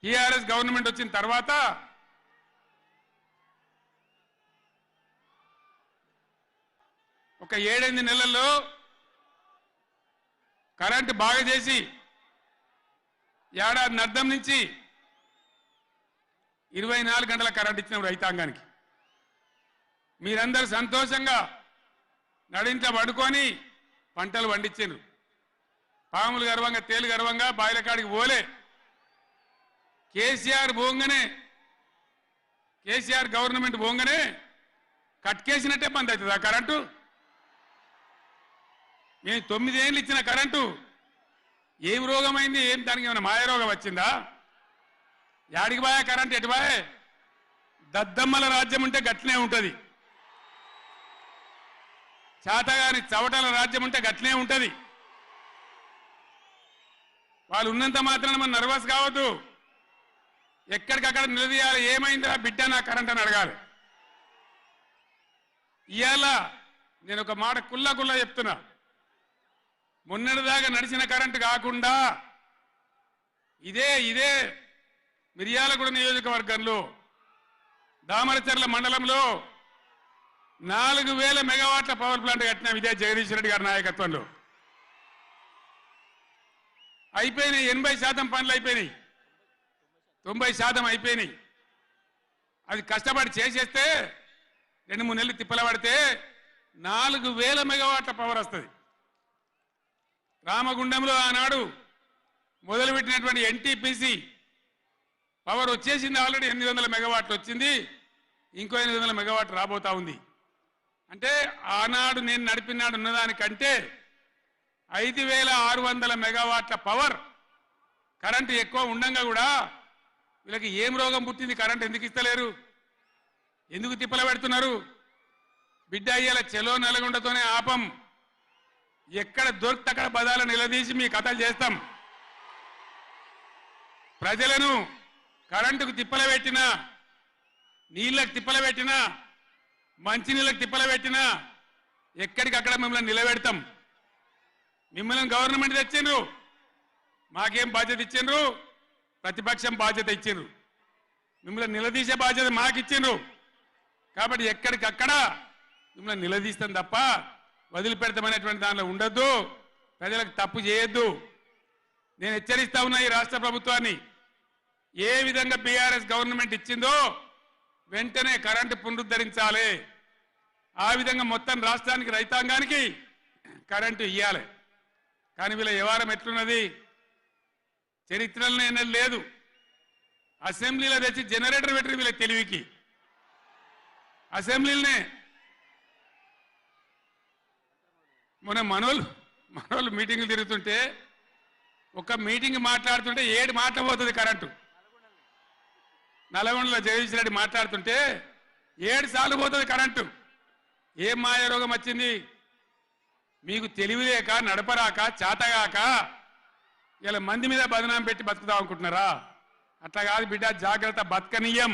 TRS government వచ్చిన తర్వాత ఒక 7-8 నెలల్లో కరెంటు బాగా చేసి ఏడాది నర్ధం నుంచి 24 గంటల కరెంట్ ఇచ్చిన రైతాంగానికి మీరందరూ సంతోషంగా నడింట పడుకొని పంటలు పండించారు. పాములు గర్వంగా తేలు గర్వంగా బాయిల కాడికి పోలే. కేసీఆర్ పోంగనే కేసీఆర్ గవర్నమెంట్ పోంగనే కట్కేసినట్టే బంద్ అవుతుంది ఆ కరెంటు. మేము 9 ఏళ్ళు ఇచ్చిన కరెంటు ఏం రోగమైంది? ఏం దానికి ఏమైనా మాయ రోగం వచ్చిందా? యాడికి బాయా కరెంట్? ఎటు బాయే? దద్దమ్మల రాజ్యం ఉంటే గట్లనే ఉంటుంది. చాతగాని చవటల రాజ్యం ఉంటే గట్లనే ఉంటుంది. వాళ్ళు ఉన్నంత మాత్రాన మనం నర్వస్ కావద్దు. ఎక్కడికక్కడ నిలదీయాలి. ఏమైందా బిడ్డ నా కరెంట్ అని అడగాలి. ఇవాళ నేను ఒక మాట కుల్లా చెప్తున్నా. మొన్నటిదాకా నడిచిన కరెంటు కాకుండా ఇదే మిర్యాలగూడ నియోజకవర్గంలో దామరచర్ల మండలంలో 4000 మెగావాట్ల పవర్ ప్లాంట్ కట్టినాం. ఇదే జగదీష్ రెడ్డి గారి నాయకత్వంలో అయిపోయినాయి. 80% పనులు అయిపోయినాయి. 90% అయిపోయినాయి. అది కష్టపడి చేసేస్తే 2-3 నెలలు తిప్పల పడితే 4000 మెగావాట్ల పవర్ వస్తుంది. రామగుండంలో ఆనాడు మొదలుపెట్టినటువంటి ఎన్టీపీసీ పవర్ వచ్చేసింది. ఆల్రెడీ 800 మెగావాట్లు వచ్చింది. ఇంకో 800 మెగావాట్లు రాబోతా ఉంది. అంటే ఆనాడు నేను నడిపినాడు ఉన్నదానికంటే 5600 మెగావాట్ల పవర్ కరెంటు ఎక్కువ ఉండంగా కూడా వీళ్ళకి ఏం రోగం పుట్టింది? కరెంటు ఎందుకు ఇస్తలేరు? ఎందుకు తిప్పల పెడుతున్నారు? బిడ్డ అయ్యేలా చెలో నల్గొండతోనే ఆపం. ఎక్కడ దొరికితే అక్కడ బదాలు నిలదీసి మీ కథలు చేస్తాం. ప్రజలను కరెంటుకు తిప్పల పెట్టినా, నీళ్ళకు తిప్పల పెట్టినా, మంచినీళ్ళకు తిప్పల పెట్టినా ఎక్కడికక్కడ మిమ్మల్ని నిలబెడతాం. మిమ్మల్ని గవర్నమెంట్ తెచ్చిండ్రు, మాకేం బాధ్యత ఇచ్చిండ్రు? ప్రతిపక్షం బాధ్యత ఇచ్చిండ్రు. మిమ్మల్ని నిలదీసే బాధ్యత మాకు ఇచ్చిండ్రు. కాబట్టి ఎక్కడికక్కడ మిమ్మల్ని నిలదీస్తాం తప్ప వదిలిపెడతామనేటువంటి దానిలో ఉండొద్దు. ప్రజలకు తప్పు చేయొద్దు. నేను హెచ్చరిస్తా ఉన్నా ఈ రాష్ట్ర ప్రభుత్వాన్ని. ఏ విధంగా బీఆర్ఎస్ గవర్నమెంట్ ఇచ్చిందో వెంటనే కరెంటు పునరుద్ధరించాలి. ఆ విధంగా మొత్తం రాష్ట్రానికి రైతాంగానికి కరెంటు ఇవ్వాలి. కానీ వీళ్ళ వ్యవహారం ఎట్లున్నది? చరిత్రలో ఎన్నడూ లేదు. అసెంబ్లీలో తెచ్చి జనరేటర్ పెట్టిన వీళ్ళ తెలివికి అసెంబ్లీలోనే మొన్న మనోళ్ళు మీటింగ్లు తిరుగుతుంటే ఒక మీటింగ్ మాట్లాడుతుంటే 7 మాటలు పోతుంది కరెంటు. నల్గొండలో జగదీష్ రెడ్డి మాట్లాడుతుంటే 7 సార్లు పోతుంది కరెంటు. ఏం మాయ రోగం వచ్చింది? మీకు తెలివిలేక, నడపరాక, చాతగాక ఇలా మంది మీద బదనాం పెట్టి బతుకుతాం అనుకుంటున్నారా? అట్లా కాదు బిడ్డ, జాగ్రత్త. బతకనీయం.